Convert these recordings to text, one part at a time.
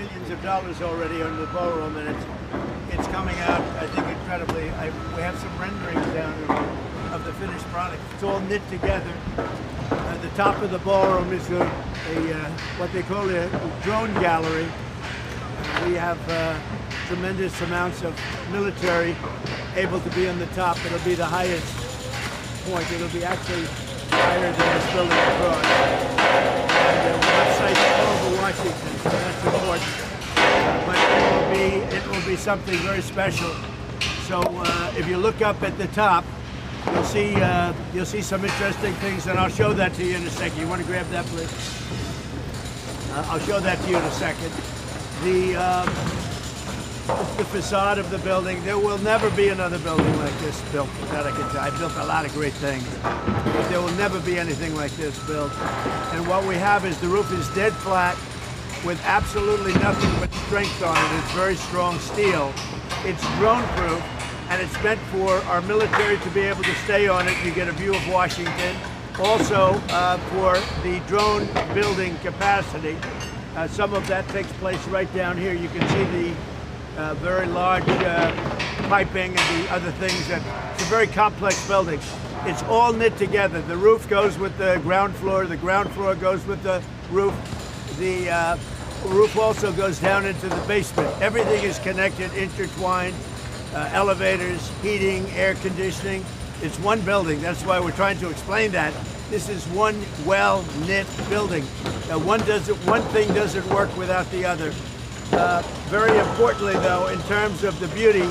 millions of dollars already on the ballroom, and it's coming out, I think, incredibly. We have some renderings down of the finished product. It's all knit together. At the top of the ballroom is what they call a drone gallery. We have tremendous amounts of military able to be on the top. It'll be the highest point. It'll be actually higher than this building across. And we'll have sites all over Washington, so that's important. But it will be something very special. So if you look up at the top, you'll see some interesting things, and I'll show that to you in a second. You want to grab that, please? I'll show that to you in a second. It's the facade of the building. There will never be another building like this built, that I can tell. I built a lot of great things, but there will never be anything like this built. And what we have is the roof is dead flat with absolutely nothing but strength on it. It's very strong steel. It's drone-proof, and it's meant for our military to be able to stay on it. You get a view of Washington. Also, for the drone building capacity, some of that takes place right down here. You can see the very large piping and the other things. It's a very complex building. It's all knit together. The roof goes with the ground floor. The ground floor goes with the roof. The roof also goes down into the basement. Everything is connected, intertwined. Elevators, heating, air conditioning. It's one building. That's why we're trying to explain that. This is one well-knit building. One thing doesn't work without the other. Very importantly, though, in terms of the beauty,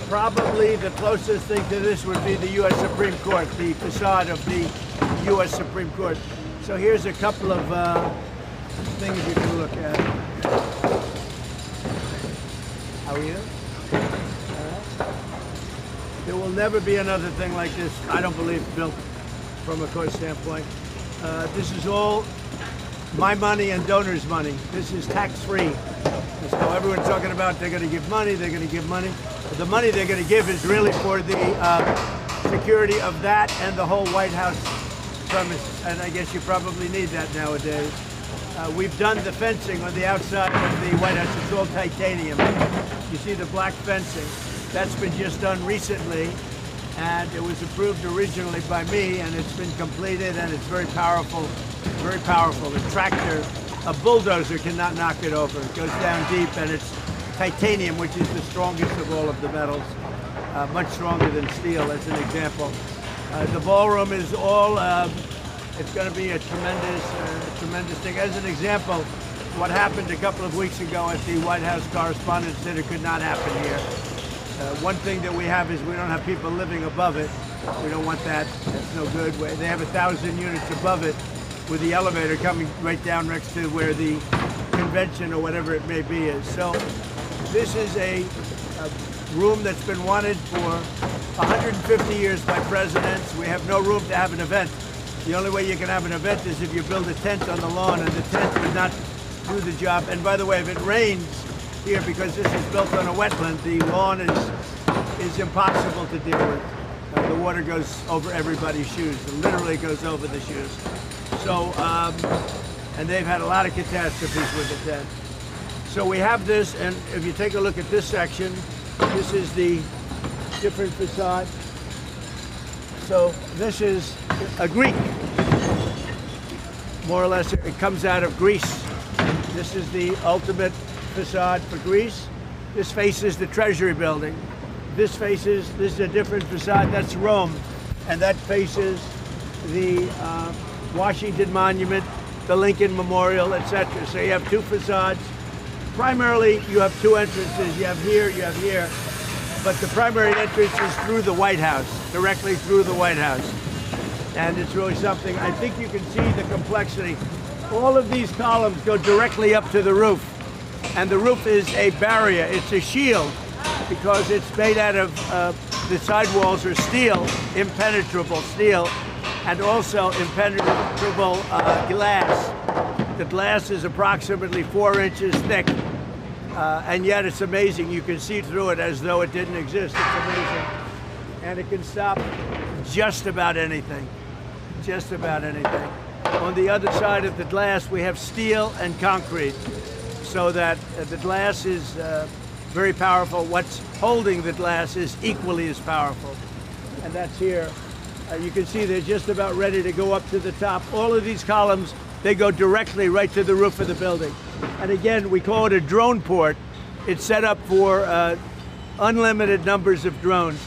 probably the closest thing to this would be the U.S. Supreme Court, the facade of the U.S. Supreme Court. So here's a couple of things you can look at. How are you? There will never be another thing like this, I don't believe, built from a cost standpoint. This is all my money and donors' money. This is tax-free. So everyone's talking about they're going to give money, they're going to give money. The money they're going to give is really for the security of that and the whole White House premise. And I guess you probably need that nowadays. We've done the fencing on the outside of the White House. It's all titanium. You see the black fencing. That's been just done recently, and it was approved originally by me, and it's been completed, and it's very powerful, very powerful. A tractor, a bulldozer cannot knock it over. It goes down deep, and it's titanium, which is the strongest of all of the metals, much stronger than steel, as an example. The ballroom is all, it's going to be a tremendous thing. As an example, what happened a couple of weeks ago at the White House Correspondents' Center could not happen here. One thing that we have is we don't have people living above it. We don't want that. That's no good. They have 1,000 units above it with the elevator coming right down next to where the convention or whatever it may be is. So this is a room that's been wanted for 150 years by presidents. We have no room to have an event. The only way you can have an event is if you build a tent on the lawn, and the tent would not do the job. And by the way, if it rains here, because this is built on a wetland, the lawn is impossible to deal with. The water goes over everybody's shoes. It literally goes over the shoes. So, and they've had a lot of catastrophes with the tent. So we have this, and if you take a look at this section, this is the different facade. So this is a Greek, more or less. It comes out of Greece. This is the ultimate facade for Greece. This faces the Treasury building. This is a different facade. That's Rome, and that faces the Washington Monument, the Lincoln Memorial, etc. So you have two facades. Primarily, you have two entrances. You have here, but the primary entrance is through the White House, directly through the White House. And it's really something. I think you can see the complexity. All of these columns go directly up to the roof. And the roof is a barrier, it's a shield, because it's made out of, the sidewalls are steel, impenetrable steel, and also impenetrable glass. The glass is approximately 4 inches thick, and yet it's amazing. You can see through it as though it didn't exist. It's amazing. And it can stop just about anything, just about anything. On the other side of the glass, we have steel and concrete. so that the glass is very powerful. What's holding the glass is equally as powerful. And that's here. You can see they're just about ready to go up to the top. All of these columns, they go directly right to the roof of the building. And again, we call it a drone port. It's set up for unlimited numbers of drones.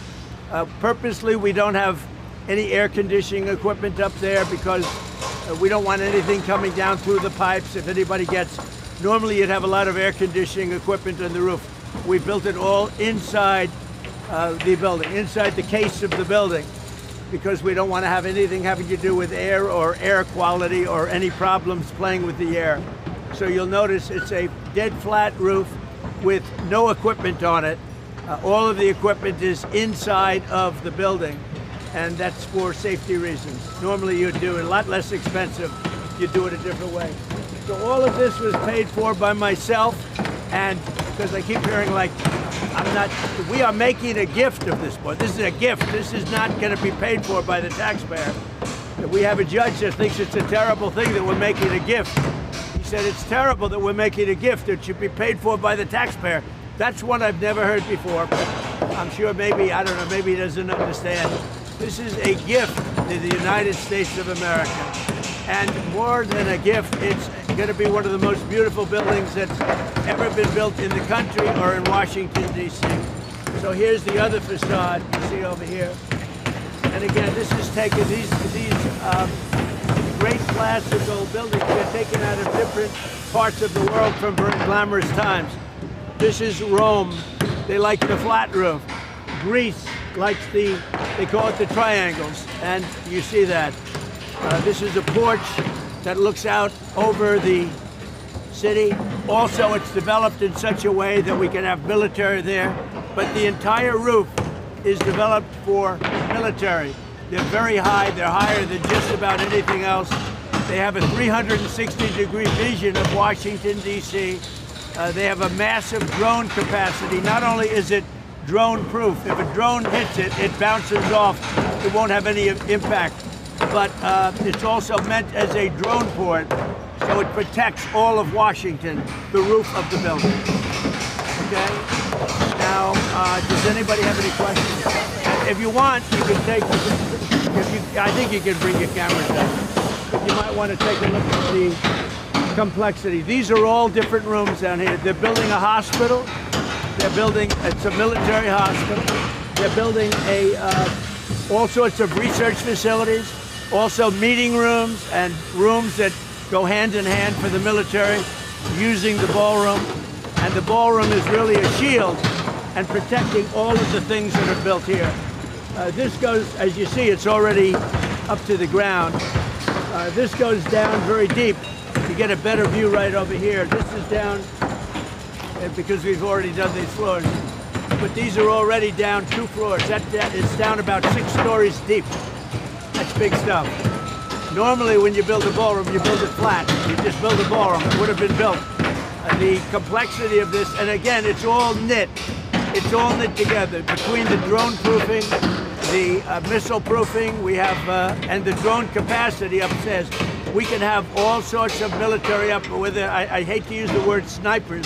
Purposely, we don't have any air conditioning equipment up there because we don't want anything coming down through the pipes. If anybody gets, normally you'd have a lot of air conditioning equipment on the roof. We built it all inside the building, inside the case of the building, because we don't want to have anything having to do with air or air quality or any problems playing with the air. So you'll notice it's a dead flat roof with no equipment on it. All of the equipment is inside of the building, and that's for safety reasons. Normally you'd do it a lot less expensive. You'd do it a different way. So all of this was paid for by myself, and because I keep hearing like, we are making a gift of this board. This is a gift. This is not going to be paid for by the taxpayer. We have a judge that thinks it's a terrible thing that we're making a gift. He said it's terrible that we're making a gift. It should be paid for by the taxpayer. That's one I've never heard before, but I'm sure maybe, I don't know, maybe he doesn't understand. This is a gift to the United States of America. And more than a gift, it's going to be one of the most beautiful buildings that's ever been built in the country or in Washington, D.C. So here's the other facade you see over here. And again, this is taken, these great classical buildings are taken out of different parts of the world from very glamorous times. This is Rome. They like the flat roof. Greece likes they call it the triangles, and you see that. This is a porch that looks out over the city. Also, it's developed in such a way that we can have military there, but the entire roof is developed for military. They're very high. They're higher than just about anything else. They have a 360-degree vision of Washington, D.C. They have a massive drone capacity. Not only is it drone-proof, if a drone hits it, it bounces off. It won't have any impact. But it's also meant as a drone port, so it protects all of Washington, the roof of the building. Okay? Now, does anybody have any questions? If you want, you can take, I think you can bring your cameras down. But you might want to take a look at the complexity. These are all different rooms down here. They're building a hospital. They're building, it's a military hospital. They're building all sorts of research facilities, also meeting rooms and rooms that go hand in hand for the military using the ballroom. And the ballroom is really a shield and protecting all of the things that are built here. This goes, as you see, it's already up to the ground. This goes down very deep. You get a better view right over here. This is down because we've already done these floors. But these are already down 2 floors. It's down about 6 stories deep. That's big stuff. Normally when you build a ballroom, you build it flat. You just build a ballroom. It would have been built. The complexity of this, and again, it's all knit. It's all knit together between the drone proofing, the missile proofing, we have, and the drone capacity upstairs. We can have all sorts of military up with it. I hate to use the word snipers,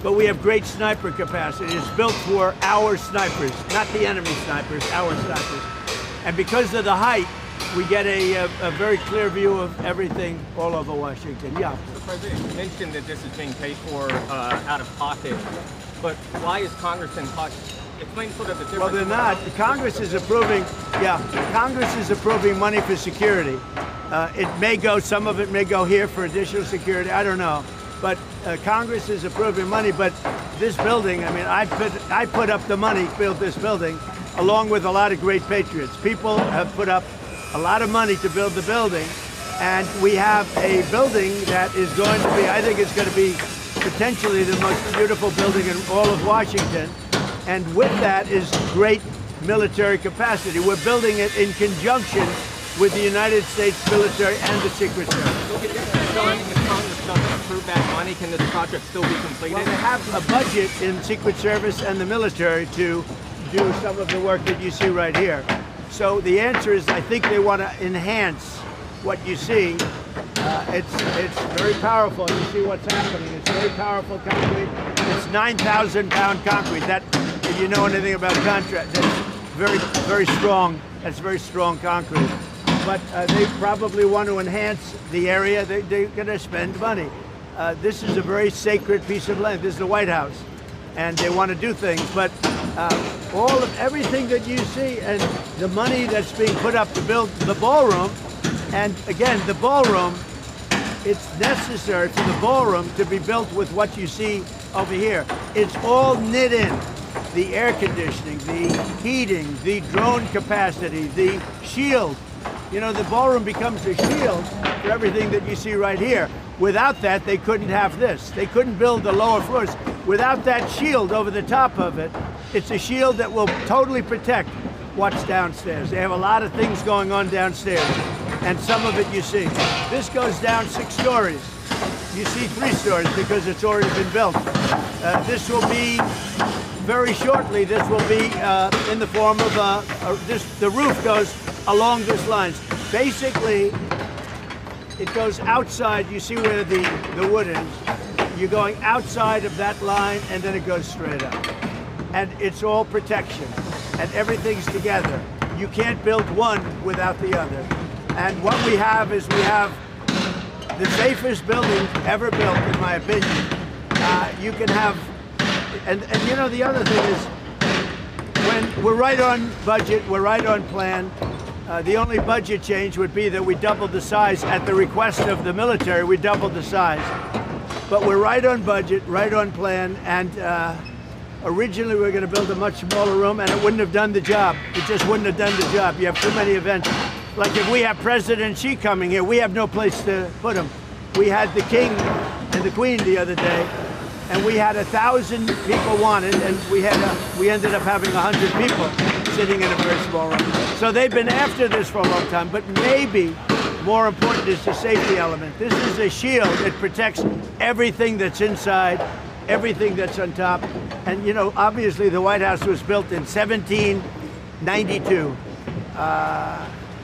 but we have great sniper capacity. It's built for our snipers, not the enemy snipers, our snipers. And because of the height, we get a very clear view of everything all over Washington. Yeah. The President, you mentioned that this is being paid for out of pocket, but why is Congress in pocket? Explain sort of the difference. Well, they're not. Congress is approving, Congress is approving money for security. It may go, some of it may go here for additional security, I don't know. But Congress is approving money, but this building, I mean, I put up the money, built this building, along with a lot of great patriots. People have put up a lot of money to build the building, and we have a building that is going to be, I think it's going to be potentially the most beautiful building in all of Washington, and with that is great military capacity. We're building it in conjunction with the United States military and the Secret Service. So if Congress doesn't approve that money, can this project still be completed? Well, they have a budget in Secret Service and the military to do some of the work that you see right here. So the answer is, I think they want to enhance what you see. It's very powerful. You see what's happening. It's very powerful concrete. It's 9,000-pound concrete. That, if you know anything about contract, that's very, very strong. That's very strong concrete. But they probably want to enhance the area. They're going to spend money. This is a very sacred piece of land. This is the White House, and they want to do things. But everything that you see and the money that's being put up to build the ballroom, and again, the ballroom, it's necessary for the ballroom to be built with what you see over here. It's all knit in. The air conditioning, the heating, the drone capacity, the shield. You know, the ballroom becomes a shield for everything that you see right here. Without that, they couldn't have this. They couldn't build the lower floors. Without that shield over the top of it, it's a shield that will totally protect what's downstairs. They have a lot of things going on downstairs, and some of it you see. This goes down 6 stories. You see 3 stories because it's already been built. This will be, very shortly, this will be in the form of the roof goes along this lines. Basically, it goes outside. You see where the wood is. You're going outside of that line, and then it goes straight up. And it's all protection, and everything's together. You can't build one without the other. And what we have is we have the safest building ever built, in my opinion. You can have, and you know, the other thing is, when we're right on budget, we're right on plan. The only budget change would be that we doubled the size at the request of the military. We doubled the size, but we're right on budget, right on plan. And originally we were going to build a much smaller room, and it wouldn't have done the job. It just wouldn't have done the job. You have too many events. Like if we have President Xi coming here, we have no place to put him. We had the King and the Queen the other day, and we had 1,000 people wanted, and we ended up having 100 people sitting in a very small room. So they've been after this for a long time, but maybe more important is the safety element. This is a shield. It protects everything that's inside, everything that's on top. And you know, obviously the White House was built in 1792.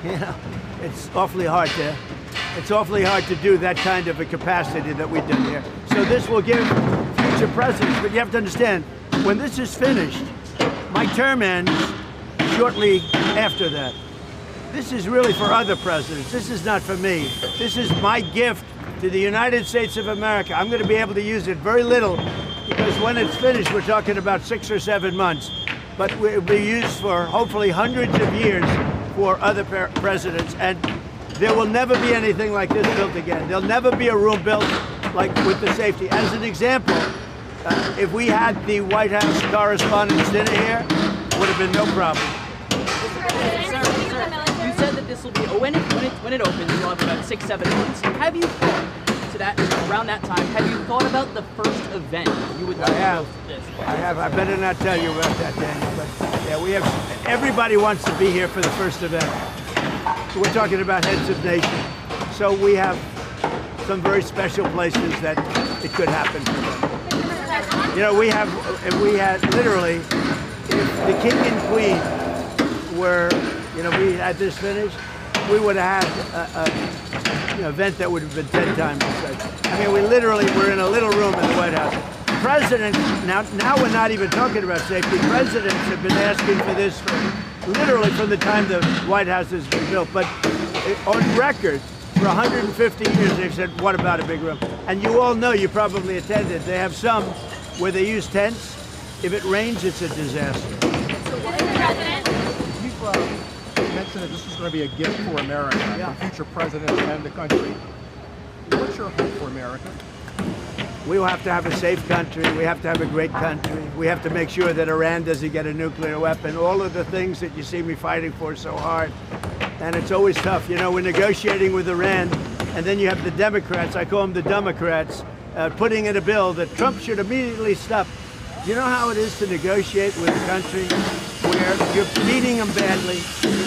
You know, it's awfully hard to do that kind of a capacity that we did here. So this will give future presidents, but you have to understand, when this is finished, my term ends shortly after that. This is really for other presidents. This is not for me. This is my gift to the United States of America. I'm going to be able to use it very little, because when it's finished, we're talking about 6 or 7 months. But it will be used for hopefully hundreds of years for other presidents, and there will never be anything like this built again. There'll never be a room built like with the safety. As an example, if we had the White House Correspondents' Dinner here, it would have been no problem. You said that this will be, when it opens, you'll have about 6-7 months. Have you thought to that, around that time, have you thought about the first event you would like to host this? I have. I better not tell you about that, Daniel. But yeah, we have. Everybody wants to be here for the first event. We're talking about heads of nation, so we have some very special places that it could happen for them. You know, we had literally, if the King and Queen were, you know, we had this finished, we would have had an event that would have been 10 times the size. I mean, we literally were in a little room in the White House. Presidents, now we're not even talking about safety. Presidents have been asking for this literally from the time the White House has been built. But on record, for 150 years, they've said, what about a big room? And you all know, you probably attended, they have some where they use tents. If it rains, it's a disaster. You've mentioned that this is going to be a gift for America, for future presidents and the country. What's your hope for America? We have to have a safe country. We have to have a great country. We have to make sure that Iran doesn't get a nuclear weapon. All of the things that you see me fighting for so hard. And it's always tough. You know, we're negotiating with Iran, and then you have the Democrats, I call them the Democrats, putting in a bill that Trump should immediately stop. You know how it is to negotiate with a country where you're beating them badly?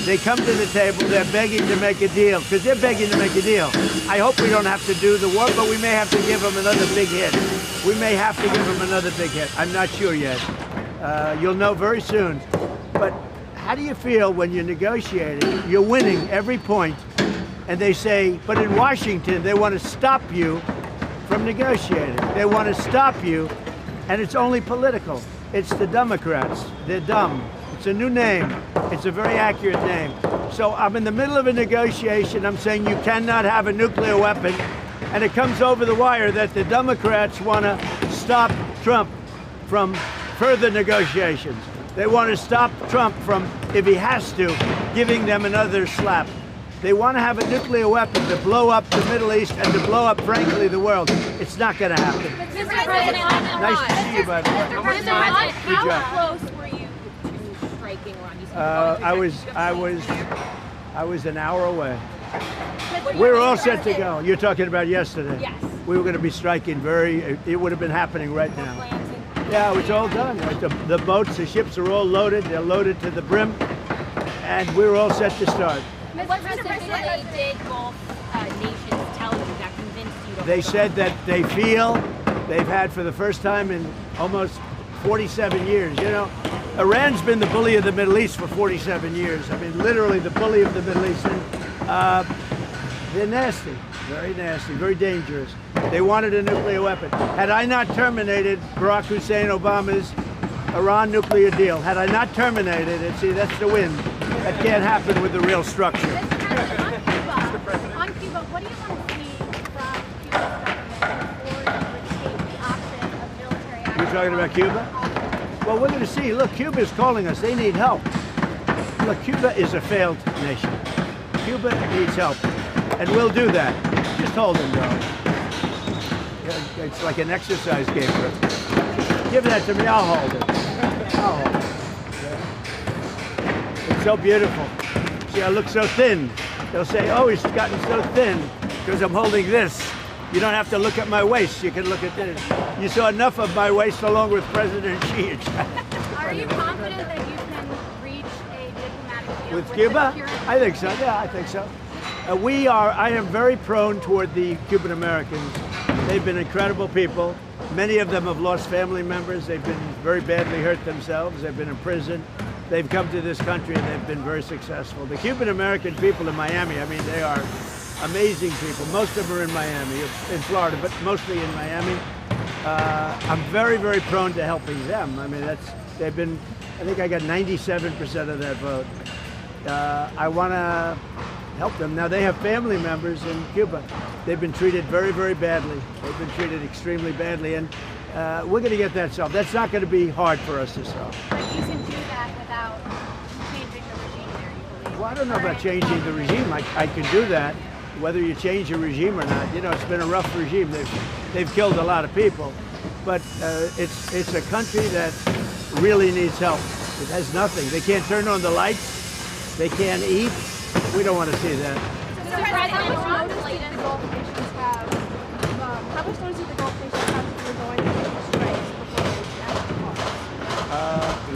They come to the table, they're begging to make a deal, because they're begging to make a deal. I hope we don't have to do the war, but we may have to give them another big hit. We may have to give them another big hit. I'm not sure yet. You'll know very soon. But how do you feel when you're negotiating? You're winning every point, And they say, but in Washington, they want to stop you from negotiating. They want to stop you, and it's only political. It's the Democrats. They're dumb. It's a new name. It's a very accurate name. So I'm in the middle of a negotiation. I'm saying you cannot have a nuclear weapon, and it comes over the wire that the Democrats want to stop Trump from further negotiations. They want to stop Trump from, if he has to, giving them another slap. They want to have a nuclear weapon to blow up the Middle East and to blow up, frankly, the world. It's not going to happen. Mr. President, Nice to see you, buddy. Mr. President, how close were you to striking Iran? I was an hour away. We were all set to go. You're talking about yesterday. Yes. We were going to be striking it would have been happening right now. Yeah, it's all done. The boats, the ships are all loaded. They're loaded to the brim. And we were all set to start. Mr. President, did both nations tell you that convinced you to They said that they feel they've had for the first time in almost 47 years. You know, Iran's been the bully of the Middle East for 47 years. I mean, literally the bully of the Middle East. And, they're nasty, very dangerous. They wanted a nuclear weapon. Had I not terminated Barack Hussein Obama's Iran nuclear deal, had I not terminated it, see, that's the win. That can't happen with the real structure. On Cuba, what do you want to see from Cuba's government before you would take the option of military action? You're talking about Cuba? Well, we're going to see. Look, Cuba is calling us. They need help. Look, Cuba is a failed nation. Cuba needs help, and we'll do that. Just hold him, though. It's like an exercise game for him. Give that to me. I'll hold it. I'll hold it. It's so beautiful. See, I look so thin. They'll say, oh, he's gotten so thin because I'm holding this. You don't have to look at my waist. You can look at this. You saw enough of my waist along with President Xi. Are you confident that you can reach a diplomatic deal With Cuba? I think so. Yeah, I think so. I am very prone toward the Cuban Americans. They've been incredible people. Many of them have lost family members. They've been very badly hurt themselves. They've been in prison. They've come to this country and they've been very successful. The Cuban American people in Miami, I mean, they are amazing people. Most of them are in Miami, in Florida, but mostly in Miami. I'm very, very prone to helping them. I mean, they've been, I think I got 97% of that vote. I want to help them. Now, they have family members in Cuba. They've been treated very, very badly. They've been treated extremely badly, and we're going to get that solved. That's not going to be hard for us to solve. But you can do that without changing the regime there, you believe? Well, I don't know about changing the regime. I can do that, whether you change the regime or not. You know, it's been a rough regime. They've killed a lot of people, but it's a country that really needs help. It has nothing. They can't turn on the lights. They can't eat. We don't want to see that. So how much notice did the Gulf nations have? How much notice did the Gulf nations have that you're going to take strikes before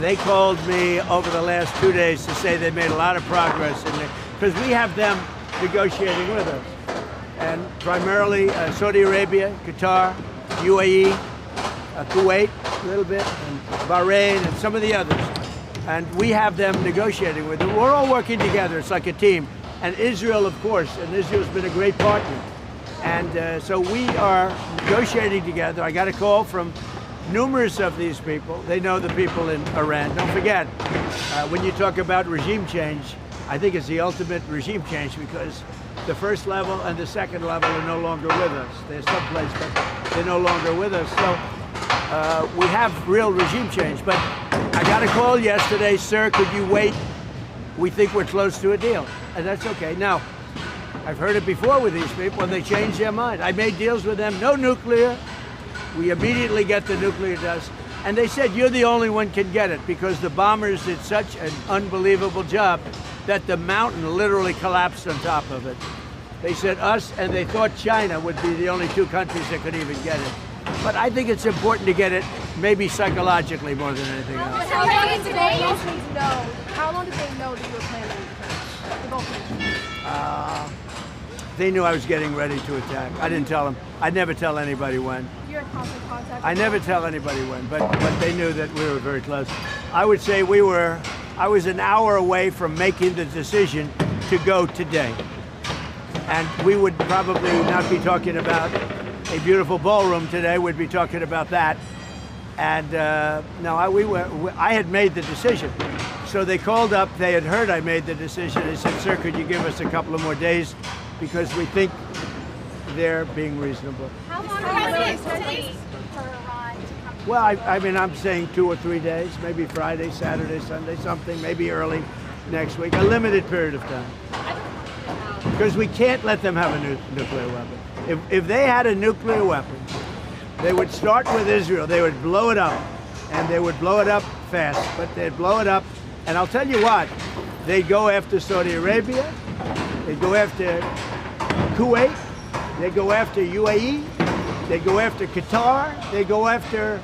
they They called me over the last 2 days to say they made a lot of progress in there, because we have them negotiating with us, and primarily Saudi Arabia, Qatar, UAE, Kuwait a little bit, and Bahrain, and some of the others. And we have them negotiating with them. We're all working together. It's like a team. And Israel, of course, and Israel's been a great partner. And so we are negotiating together. I got a call from numerous of these people. They know the people in Iran. Don't forget, when you talk about regime change, I think it's the ultimate regime change, because the first level and the second level are no longer with us. They're someplace, but they're no longer with us. So we have real regime change. But I got a call yesterday, sir, could you wait? We think we're close to a deal. And that's okay. Now, I've heard it before with these people, and they change their mind. I made deals with them, no nuclear. We immediately get the nuclear dust. And they said, you're the only one can get it, because the bombers did such an unbelievable job that the mountain literally collapsed on top of it. They said us, and they thought China would be the only two countries that could even get it. But I think it's important to get it, maybe psychologically more than anything else. How long did they know that you were planning to the Gulf nations? They knew I was getting ready to attack. I didn't tell them. I never tell anybody when. You're in constant contact? I never tell anybody when, but they knew that we were very close. I would say I was an hour away from making the decision to go today. And we would probably not be talking about a beautiful ballroom today. We'd be talking about that. And no, I had made the decision. So they called up, they had heard I made the decision. They said, sir, could you give us a couple of more days? Because we think they're being reasonable. How long does it take for Iran to come? Well, I mean, I'm saying 2 or 3 days, maybe Friday, Saturday, Sunday, something, maybe early next week, a limited period of time. Because we can't let them have a nuclear weapon. If they had a nuclear weapon, they would start with Israel, they would blow it up, and they would blow it up fast, but they'd blow it up, and I'll tell you what, they'd go after Saudi Arabia, they'd go after Kuwait, they'd go after UAE, they'd go after Qatar, they'd go after,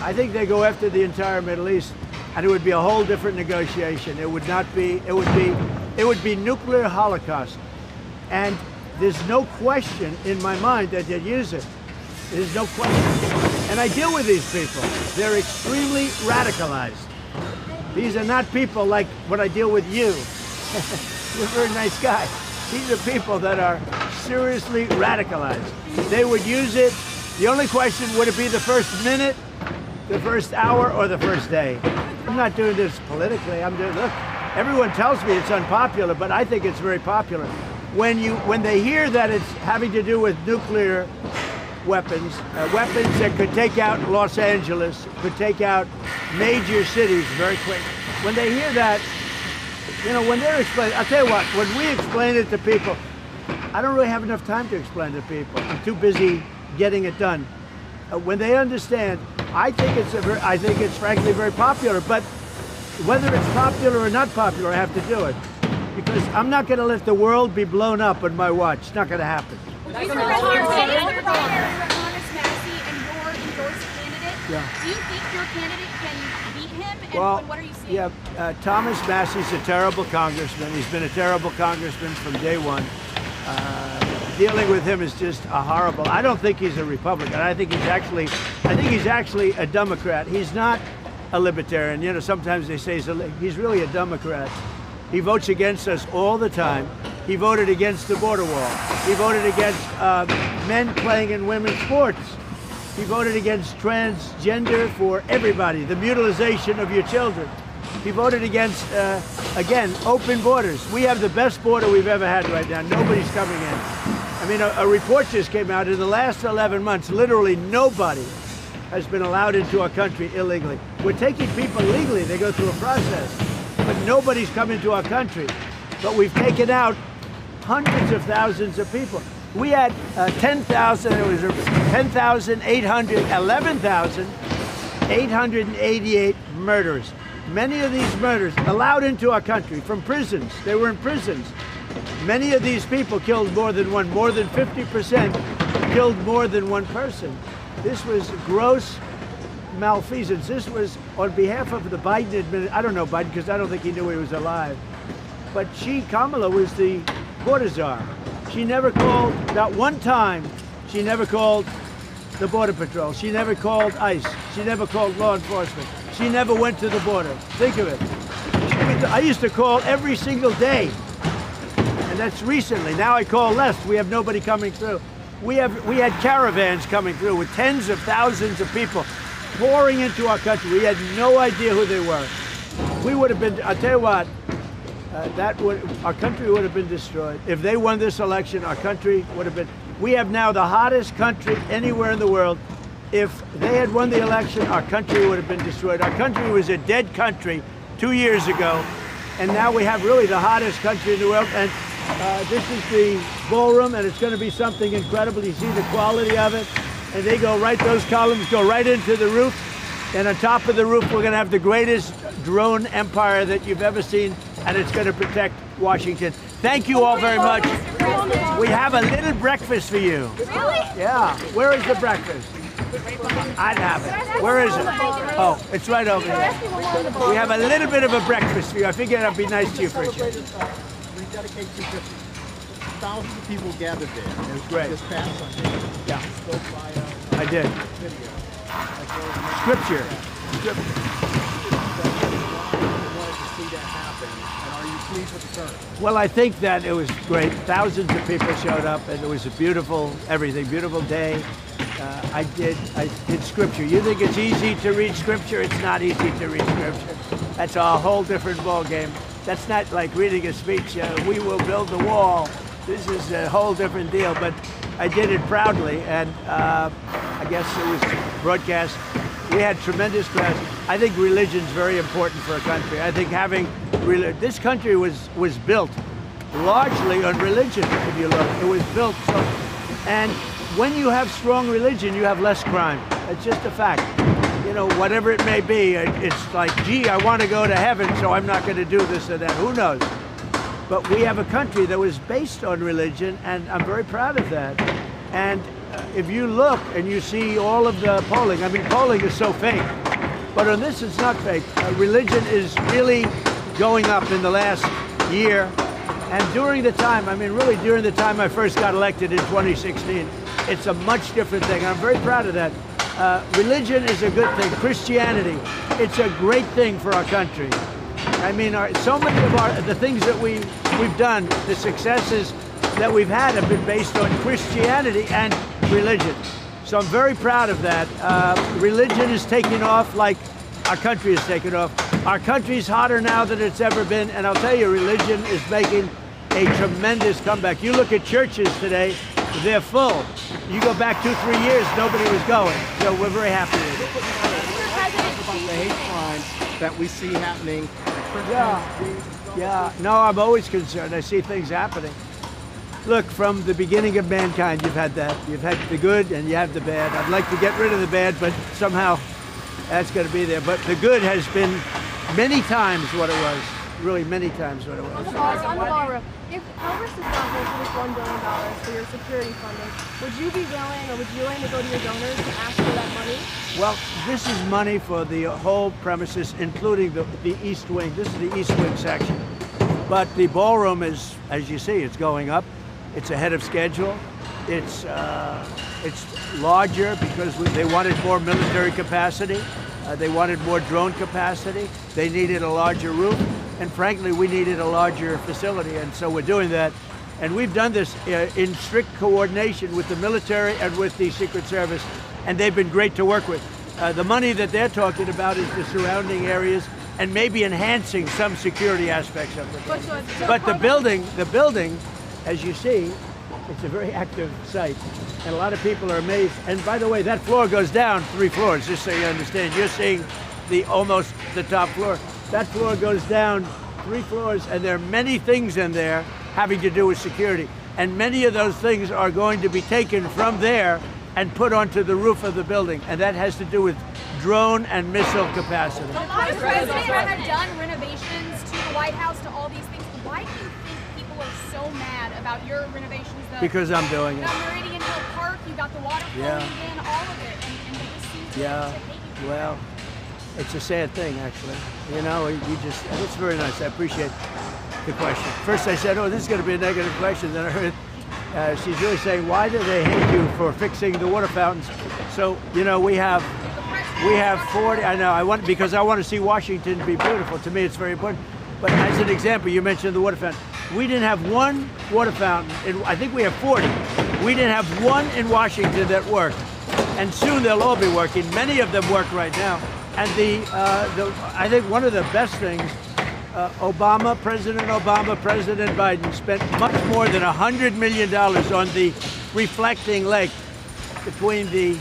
I think they go after the entire Middle East, and it would be a whole different negotiation. It would not be, it would be nuclear holocaust. And there's no question in my mind that they'd use it. There's no question. And I deal with these people. They're extremely radicalized. These are not people like what I deal with you. You're a very nice guy. These are people that are seriously radicalized. They would use it. The only question, would it be the first minute, the first hour, or the first day? I'm not doing this politically. I'm doing, look, everyone tells me it's unpopular, but I think it's very popular. When they hear that it's having to do with nuclear weapons, weapons that could take out Los Angeles, could take out major cities very quick. When they hear that, you know, when they're explaining, I'll tell you what, when we explain it to people, I don't really have enough time to explain it to people. I'm too busy getting it done. When they understand, I think it's frankly very popular, but whether it's popular or not popular, I have to do it. Because I'm not going to let the world be blown up on my watch. It's not going to happen. Honest Massey and your endorsed candidate. Yeah. Do you think your candidate can beat him? And Well, what are you seeing? yeah, Thomas Massey's a terrible congressman. He's been a terrible congressman from day one. Dealing with him is just a horrible. I don't think he's a Republican. I think he's actually a Democrat. He's not a libertarian. You know, sometimes they say he's really a Democrat. He votes against us all the time. He voted against the border wall. He voted against men playing in women's sports. He voted against transgender for everybody, the mutilization of your children. He voted against, again, open borders. We have the best border we've ever had right now. Nobody's coming in. I mean, a report just came out. In the last 11 months, literally nobody has been allowed into our country illegally. We're taking people legally. They go through a process. But nobody's come into our country. But we've taken out hundreds of thousands of people. We had 11,888 murders. Many of these murders allowed into our country from prisons. They were in prisons. Many of these people killed more than one. More than 50% killed more than one person. This was gross malfeasance. This was on behalf of the Biden administration. I don't know Biden because I don't think he knew he was alive. But Kamala, was the border czar. She never called, not one time, she never called the Border Patrol. She never called ICE. She never called law enforcement. She never went to the border. Think of it. I used to call every single day. And that's recently. Now I call less. We have nobody coming through. We had caravans coming through with tens of thousands of people pouring into our country. We had no idea who they were. We would have been, I'll tell you what, our country would have been destroyed. If they won this election, our country would have been, we have now the hottest country anywhere in the world. If they had won the election, our country would have been destroyed. Our country was a dead country 2 years ago, and now we have really the hottest country in the world. And this is the ballroom, and it's going to be something incredible. You see the quality of it, and they go right, those columns go right into the roof, and on top of the roof, we're going to have the greatest drone empire that you've ever seen, and it's going to protect Washington. Thank you all very much. We have a little breakfast for you. Really? Yeah. Where is the breakfast? I'd have it. Where is it? Oh, it's right over here. We have a little bit of a breakfast for you. I figured I'd be nice to you for a change. We dedicate 250. Thousands of people gathered there. It was great. This past Sunday. Yeah. Spoke by I did. video. Scripture. Why you wanted to see that happen, and are you pleased with the turn? Well, I think that it was great. Thousands of people showed up, and it was a beautiful, beautiful day. I did scripture. You think it's easy to read scripture? It's not easy to read scripture. That's a whole different ball game. That's not like reading a speech. We will build the wall. This is a whole different deal. But I did it proudly, and I guess it was broadcast. We had tremendous crowds. I think religion's very important for a country. I think having this country was built largely on religion. If you look, it was built so, and when you have strong religion, you have less crime. It's just a fact. You know, whatever it may be, it's like, gee, I want to go to heaven, so I'm not going to do this or that. Who knows? But we have a country that was based on religion, and I'm very proud of that. And if you look and you see all of the polling, I mean, polling is so fake, but on this it's not fake. Religion is really going up in the last year. And during the time, I mean, really during the time I first got elected in 2016, it's a much different thing. I'm very proud of that. Religion is a good thing. Christianity, it's a great thing for our country. I mean, so many of the things that we've done, the successes that we've had have been based on Christianity and religion. So I'm very proud of that. Religion is taking off like our country is taking off. Our country's hotter now than it's ever been, and I'll tell you, religion is making a tremendous comeback. You look at churches today, they're full. You go back 2-3 years, nobody was going. So we're very happy with it. About the hate crimes that we see happening. Yeah. No, I'm always concerned. I see things happening. Look, from the beginning of mankind, you've had that. You've had the good and you have the bad. I'd like to get rid of the bad, but somehow that's going to be there. But the good has been many times what it was. Really many times what it was. On the ballroom, if Congress does not vote for this $1 billion for your security funding, would you be willing, or would you willing to go to your donors and ask for that money? Well, this is money for the whole premises, including the East Wing. This is the East Wing section. But the ballroom is, as you see, it's going up. It's ahead of schedule. It's larger because they wanted more military capacity. They wanted more drone capacity. They needed a larger roof. And frankly, we needed a larger facility. And so we're doing that. And we've done this in strict coordination with the military and with the Secret Service. And they've been great to work with. The money that they're talking about is the surrounding areas and maybe enhancing some security aspects of it. But the building, as you see, it's a very active site, and a lot of people are amazed. And by the way, that floor goes down 3 floors, just so you understand. You're seeing almost the top floor. That floor goes down 3 floors, and there are many things in there having to do with security. And many of those things are going to be taken from there and put onto the roof of the building, and that has to do with drone and missile capacity. A lot of presidents have done renovations to the White House, to all these things. Why do you think people are so mad about your renovations? Because I'm doing it. The Meridian Hill Park, you got the water flowing in, all of it, and they just seem to hate you. Well, it's a sad thing, actually. You know, it's very nice. I appreciate the question. First I said, oh, this is going to be a negative question. Then I heard she's really saying, why do they hate you for fixing the water fountains? So, you know, we have 40, I know, because I want to see Washington be beautiful. To me, it's very important. But as an example, you mentioned the water fountain. We didn't have one water fountain, I think we have 40. We didn't have one in Washington that worked. And soon they'll all be working. Many of them work right now. And I think one of the best things, President Obama, President Biden spent much more than $100 million on the reflecting lake between the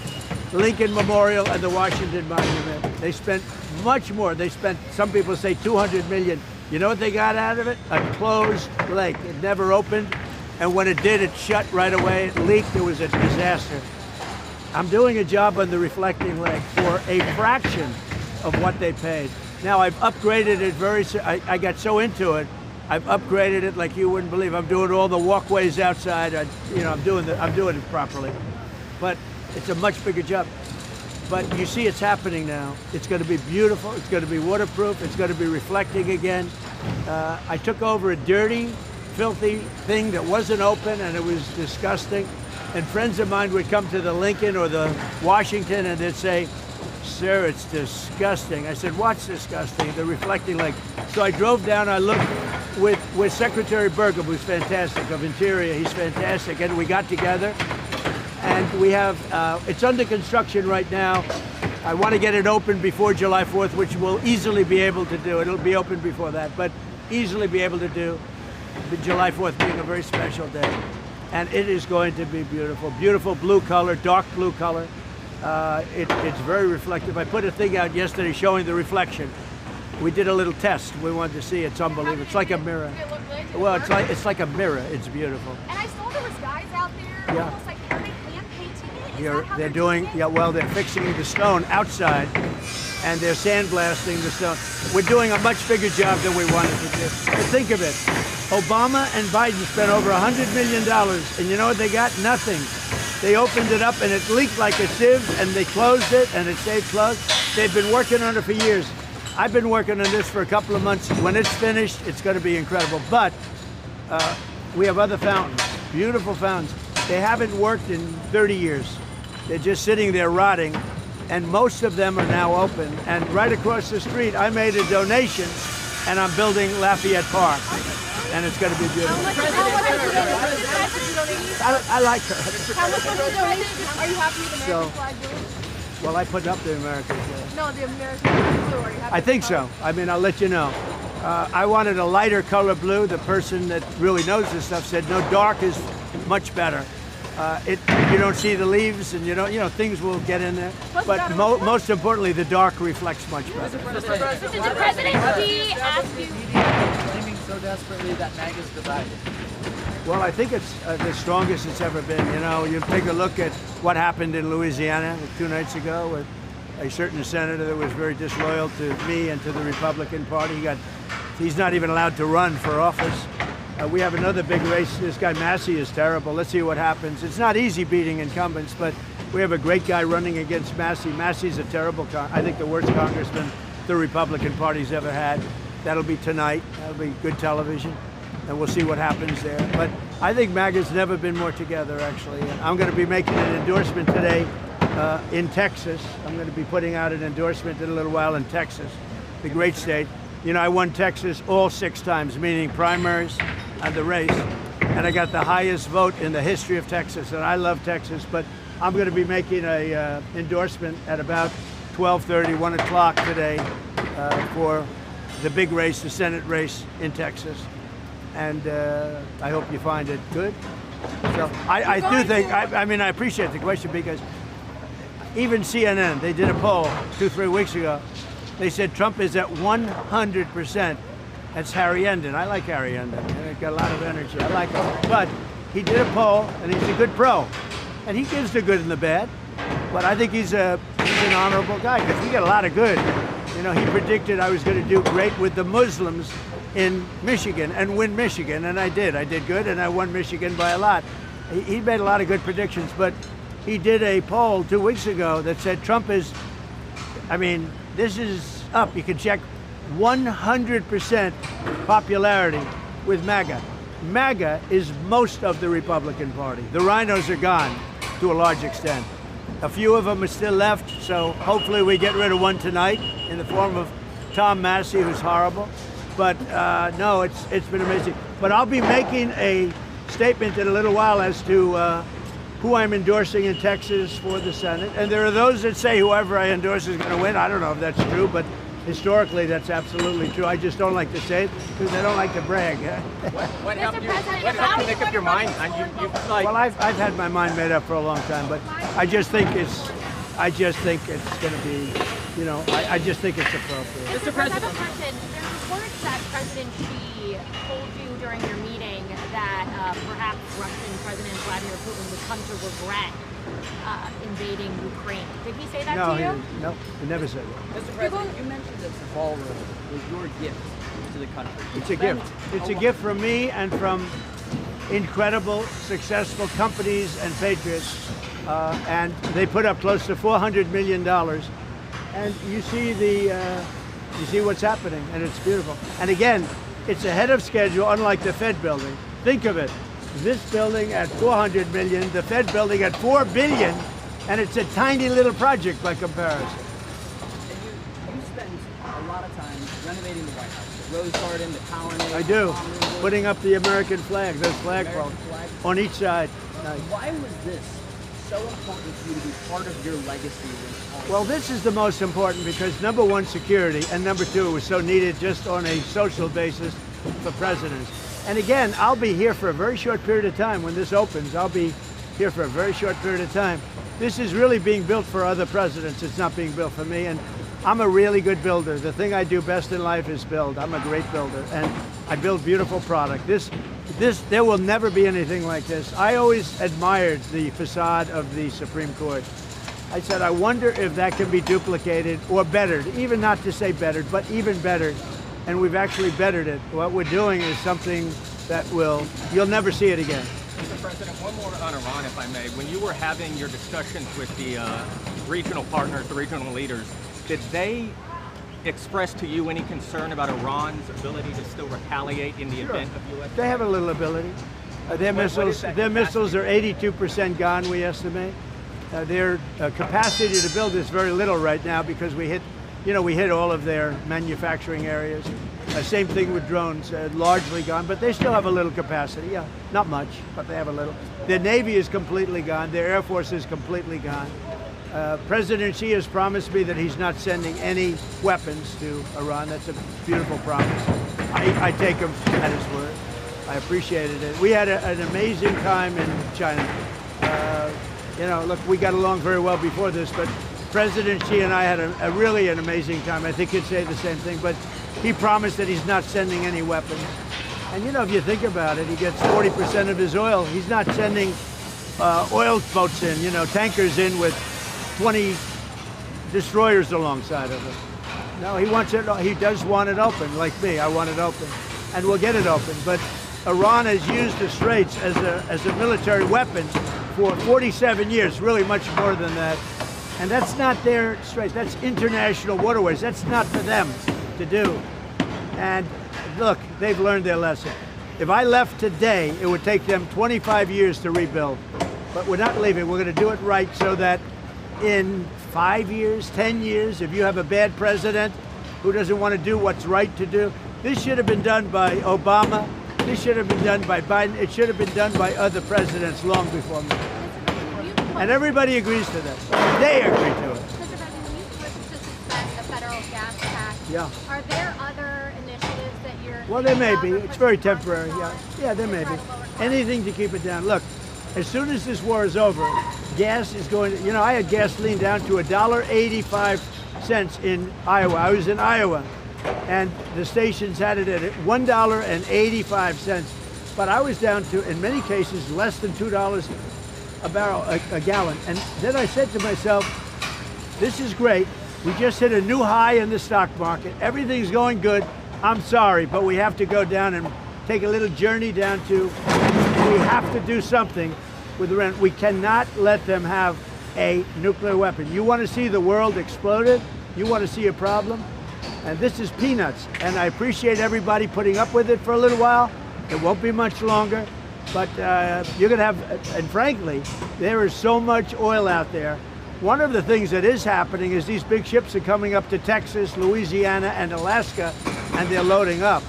Lincoln Memorial and the Washington Monument. They spent much more. They spent, some people say, $200 million. You know what they got out of it? A closed lake. It never opened, and when it did, it shut right away. It leaked. It was a disaster. I'm doing a job on the reflecting lake for a fraction of what they paid. Now I've upgraded it I got so into it. I've upgraded it like you wouldn't believe. I'm doing all the walkways outside. I'm doing it properly, but it's a much bigger job. But you see it's happening now. It's going to be beautiful. It's going to be waterproof. It's going to be reflecting again. I took over a dirty, filthy thing that wasn't open, and it was disgusting. And friends of mine would come to the Lincoln or the Washington and they'd say, sir, it's disgusting. I said, what's disgusting? The reflecting lake. So I drove down, I looked, with Secretary Burgum, who's fantastic, of Interior. He's fantastic, and we got together, and we have, it's under construction right now. I want to get it open before July 4th, which we'll easily be able to do. It'll be open before that, but easily be able to do, July 4th being a very special day. And it is going to be beautiful. Beautiful blue color, dark blue color. It's very reflective. I put a thing out yesterday showing the reflection. We did a little test. We wanted to see. It's unbelievable. It's like a mirror. Did it look good? Did it Well, work? it's like a mirror. It's beautiful. And I saw there was guys out there, Yeah. almost like, are they hand painting it? Is They're, that how they're doing, it? yeah, well, they're fixing the stone outside, and they're sandblasting the stone. We're doing a much bigger job than we wanted to do. But think of it. Obama and Biden spent over $100 million, and you know what they got? Nothing. They opened it up, and it leaked like a sieve, and they closed it, and it stayed closed. They've been working on it for years. I've been working on this for a couple of months. When it's finished, it's going to be incredible. But we have other fountains, beautiful fountains. They haven't worked in 30 years. They're just sitting there rotting, and most of them are now open. And right across the street, I made a donation, and I'm building Lafayette Park, and it's going to be beautiful. I like her. How much was the donation? Are you happy with American So- flag blue? Well, I put up the American flag. No, the American flag blue. Are you happy I with think the so. I mean, I'll let you know. I wanted a lighter color blue. The person that really knows this stuff said, no, dark is much better. You don't see the leaves, and you know, things will get in there. But most importantly, the dark reflects much better. Mr. President, he asked you. Claiming so desperately that MAGA is divided. Well, I think it's the strongest it's ever been. You know, you take a look at what happened in Louisiana 2 nights ago with a certain senator that was very disloyal to me and to the Republican Party. He's not even allowed to run for office. We have another big race. This guy Massey is terrible. Let's see what happens. It's not easy beating incumbents, but we have a great guy running against Massey. Massey's a terrible, I think the worst congressman the Republican Party's ever had. That'll be tonight. That'll be good television, and we'll see what happens there. But I think MAGA's never been more together, actually. And I'm going to be making an endorsement today in Texas. I'm going to be putting out an endorsement in a little while in Texas, the great state. You know, I won Texas all 6 times, meaning primaries and the race, and I got the highest vote in the history of Texas, and I love Texas, but I'm going to be making a endorsement at about 12:30, 1 o'clock today for the big race, the Senate race in Texas, and I hope you find it good. So I do think, I mean, I appreciate the question, because even CNN, they did a poll 2-3 weeks ago. They said Trump is at 100%. That's Harry Endon. I like Harry Endon. He's got a lot of energy. I like him. But he did a poll, and he's a good pro. And he gives the good and the bad. But I think he's an honorable guy, because we get a lot of good. You know, he predicted I was going to do great with the Muslims in Michigan and win Michigan, and I did. I did good, and I won Michigan by a lot. He made a lot of good predictions, but he did a poll 2 weeks ago that said Trump is, I mean, this is up. You can check 100% popularity with MAGA. MAGA is most of the Republican Party. The rhinos are gone to a large extent. A few of them are still left, so hopefully we get rid of one tonight in the form of Tom Massey, who's horrible. But no, it's been amazing. But I'll be making a statement in a little while as to who I'm endorsing in Texas for the Senate. And there are those that say whoever I endorse is going to win. I don't know if that's true, but historically that's absolutely true. I just don't like to say it because I don't like to brag. What helped you make up your mind? Well, I've had my mind made up for a long time, but I just think it's going to be, you know, I just think it's appropriate. Mr. President, I have a question. There's reports that President Xi told you during your meeting that perhaps Russian President Vladimir Putin would come to regret invading Ukraine. Did he say that to you? No, he never said that. Mr. President, you mentioned that the ballroom was your gift to the country. It's a gift. It's a gift from me and from incredible, successful companies and patriots. And they put up close to $400 million. And you see what's happening, and it's beautiful. And again, it's ahead of schedule, unlike the Fed building. Think of it. This building at $400 million, the Fed building at $4 billion, and it's a tiny little project by comparison. And you spend a lot of time renovating the White House. Rose Garden, the colony. I do. Hollywood. Putting up the American flag, those flagpoles on each side. Nice. Why was this so important to you to be part of your legacy? Well, this is the most important because number one, security, and number two, it was so needed just on a social basis for presidents. And again, I'll be here for a very short period of time. When this opens, I'll be here for a very short period of time. This is really being built for other presidents. It's not being built for me. And I'm a really good builder. The thing I do best in life is build. I'm a great builder, and I build beautiful product. There will never be anything like this. I always admired the facade of the Supreme Court. I said, I wonder if that can be duplicated or bettered, even not to say bettered, but even better. And we've actually bettered it. What we're doing is something that you'll never see it again. Mr. President, one more on Iran, if I may. When you were having your discussions with the regional partners, the regional leaders, did they express to you any concern about Iran's ability to still retaliate in the event of U.S.? They have a little ability. Their missiles are 82% gone, we estimate. Their capacity to build is very little right now because we hit all of their manufacturing areas. Same thing with drones, largely gone, but they still have a little capacity. Yeah, not much, but they have a little. Their Navy is completely gone. Their Air Force is completely gone. President Xi has promised me that he's not sending any weapons to Iran. That's a beautiful promise. I take him at his word. I appreciated it. We had an amazing time in China. Look, we got along very well before this, but President Xi and I had really an amazing time. I think he'd say the same thing, but he promised that he's not sending any weapons. And if you think about it, he gets 40% of his oil. He's not sending oil boats in, tankers in with 20 destroyers alongside of it. No, he wants it. He does want it open, like me. I want it open, and we'll get it open. But Iran has used the Straits as a military weapon for 47 years, really much more than that. And that's not their Straits. That's international waterways. That's not for them to do. And look, they've learned their lesson. If I left today, it would take them 25 years to rebuild. But we're not leaving. We're going to do it right so that in 5 years, 10 years, if you have a bad president who doesn't want to do what's right to do, this should have been done by Obama. This should have been done by Biden. It should have been done by other presidents long before me. And everybody agrees to that. They agree to it. Mr. President, when you push to suspend the federal gas tax, are there other initiatives that you're... Well, there may be. It's very temporary. Yeah, there may be. Anything to keep it down. Look, as soon as this war is over, gas is going to... I had gasoline down to $1.85 in Iowa. I was in Iowa, and the stations had it at $1.85. But I was down to, in many cases, less than $2 a gallon. And then I said to myself, this is great. We just hit a new high in the stock market. Everything's going good. I'm sorry, but we have to go down and take a little journey down to, we have to do something with Iran. We cannot let them have a nuclear weapon. You want to see the world exploded? You want to see a problem? And this is peanuts. And I appreciate everybody putting up with it for a little while. It won't be much longer. But you're going to have, and frankly, there is so much oil out there. One of the things that is happening is these big ships are coming up to Texas, Louisiana, and Alaska, and they're loading up.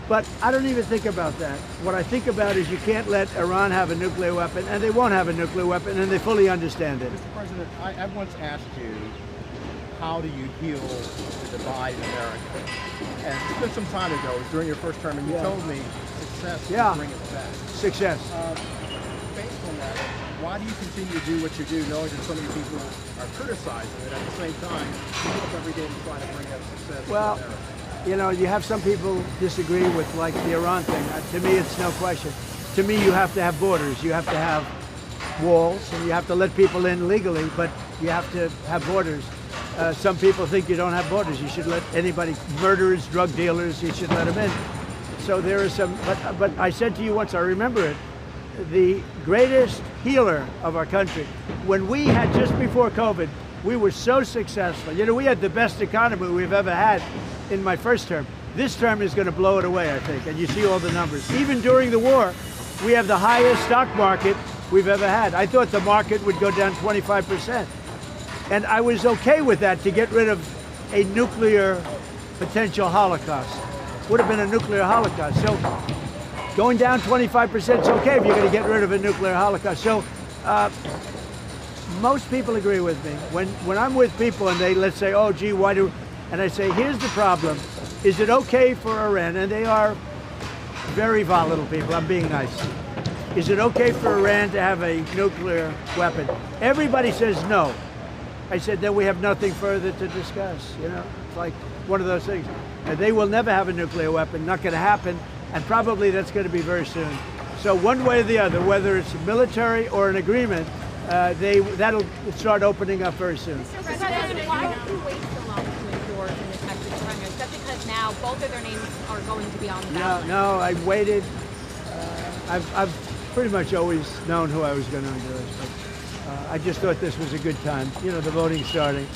But I don't even think about that. What I think about is you can't let Iran have a nuclear weapon, and they won't have a nuclear weapon, and they fully understand it. Mr. President, I once asked you, how do you heal the divide in America? And it's been some time ago, it was during your first term, and you told me success will bring it back. Success. Based on that, why do you continue to do what you do, knowing that so many people are criticizing it at the same time? You get up every day to try to bring that success to America. You have some people disagree with, like, the Iran thing. To me, it's no question. To me, you have to have borders. You have to have walls, and you have to let people in legally, but you have to have borders. Some people think you don't have borders. You should let anybody, murderers, drug dealers, you should let them in. So there is some, but I said to you once, I remember it, the greatest healer of our country, when we had, just before COVID, we were so successful. We had the best economy we've ever had in my first term. This term is going to blow it away, I think, and you see all the numbers. Even during the war, we have the highest stock market we've ever had. I thought the market would go down 25%. And I was okay with that to get rid of a nuclear potential holocaust. would have been a nuclear holocaust. So going down 25% is okay if you're going to get rid of a nuclear holocaust. So most people agree with me. When I'm with people and they, let's say, oh, gee, why do, and I say, here's the problem. Is it okay for Iran, and they are very volatile people, I'm being nice. Is it okay for Iran to have a nuclear weapon? Everybody says no. I said, then we have nothing further to discuss. You know, it's like one of those things. They will never have a nuclear weapon, not going to happen, and probably that's going to be very soon. So one way or the other, whether it's military or an agreement, that'll start opening up very soon. Mr. President, why did you wait so long to endorse in the Texas primary? Especially because now both of their names are going to be on the ballot. No, I waited. I've pretty much always known who I was going to endorse, but I just thought this was a good time. You know, the voting's starting,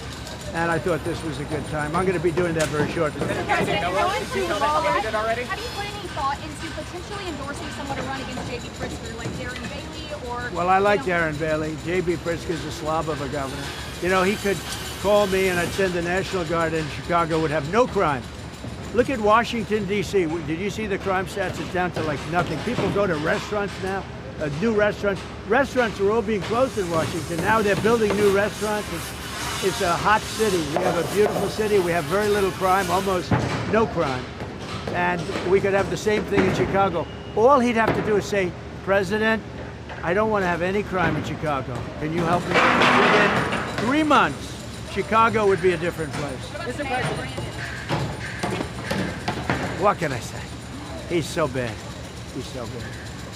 and I thought this was a good time. I'm going to be doing that very shortly. Mr. President, going through Wallace, Have you put any thought into potentially endorsing someone to run against J.B. Pritzker, like Darren Bailey or... Well, I like Darren Bailey. J.B. Pritzker's a slob of a governor. You know, he could call me and I'd send the National Guard in Chicago, would have no crime. Look at Washington, D.C. Did you see the crime stats? It's down to like nothing. People go to restaurants now, new restaurants. Restaurants are all being closed in Washington. Now they're building new restaurants. It's a hot city. We have a beautiful city. We have very little crime, almost no crime. And we could have the same thing in Chicago. All he'd have to do is say, President, I don't want to have any crime in Chicago. Can you help me? Within 3 months, Chicago would be a different place. Mr. President. What can I say? He's so bad. He's so bad.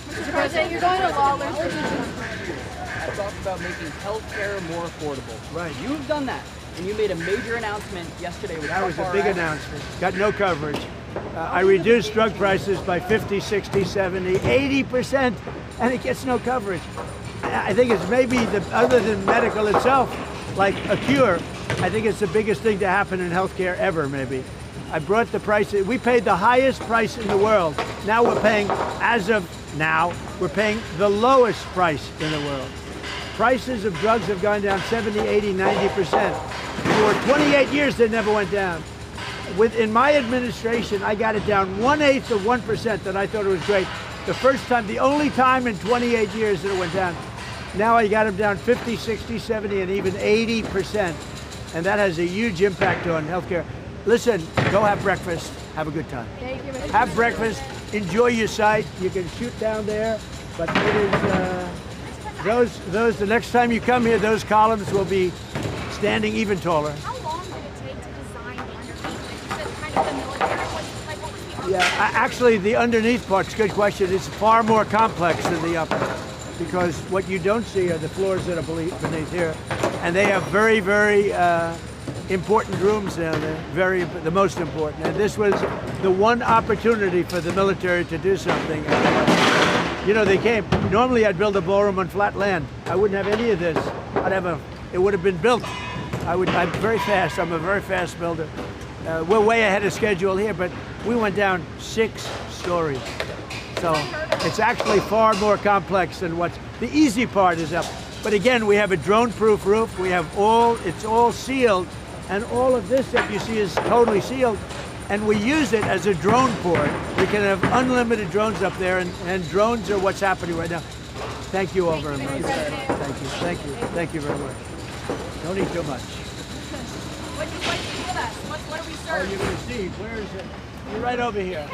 Mr. President, you're going to Lawler's. I talked about making healthcare more affordable. Right. You've done that, and you made a major announcement yesterday. With That was a how big far out- announcement. Got no coverage. I reduced drug prices by 50, 60, 70, 80%, and it gets no coverage. I think it's maybe, other than medical itself, like a cure, I think it's the biggest thing to happen in healthcare ever, maybe. I brought the price, we paid the highest price in the world. Now we're paying, as of now, we're paying the lowest price in the world. Prices of drugs have gone down 70, 80, 90%. For 28 years, they never went down. In my administration, I got it down 1/8 of 1%, and I thought it was great. The first time, the only time in 28 years that it went down. Now I got them down 50, 60, 70, and even 80%. And that has a huge impact on healthcare. Listen, go have breakfast. Have a good time. Thank you, Mr. Have breakfast. Enjoy your sight. You can shoot down there, but it is the next time you come here, those columns will be standing even taller. How long did it take to design the underneath? Like you said, kind of the military. What was the Yeah, actually, the underneath part's a good question. It's far more complex than the upper, because what you don't see are the floors that are beneath here, and they have very, very important rooms down there, the most important. And this was the one opportunity for the military to do something. You know, they came. Normally, I'd build a ballroom on flat land. I wouldn't have any of this. It would have been built. I'm very fast. I'm a very fast builder. We're way ahead of schedule here, but we went down 6 stories. So it's actually far more complex than the easy part is up. But again, we have a drone-proof roof. We have it's all sealed, and all of this that you see is totally sealed. And we use it as a drone port. We can have unlimited drones up there, and drones are what's happening right now. Thank you all very much. Thank you very much. Don't eat too much. What do you give us? What are we Oh, serving? you're going to see. Where is it? You're right over here.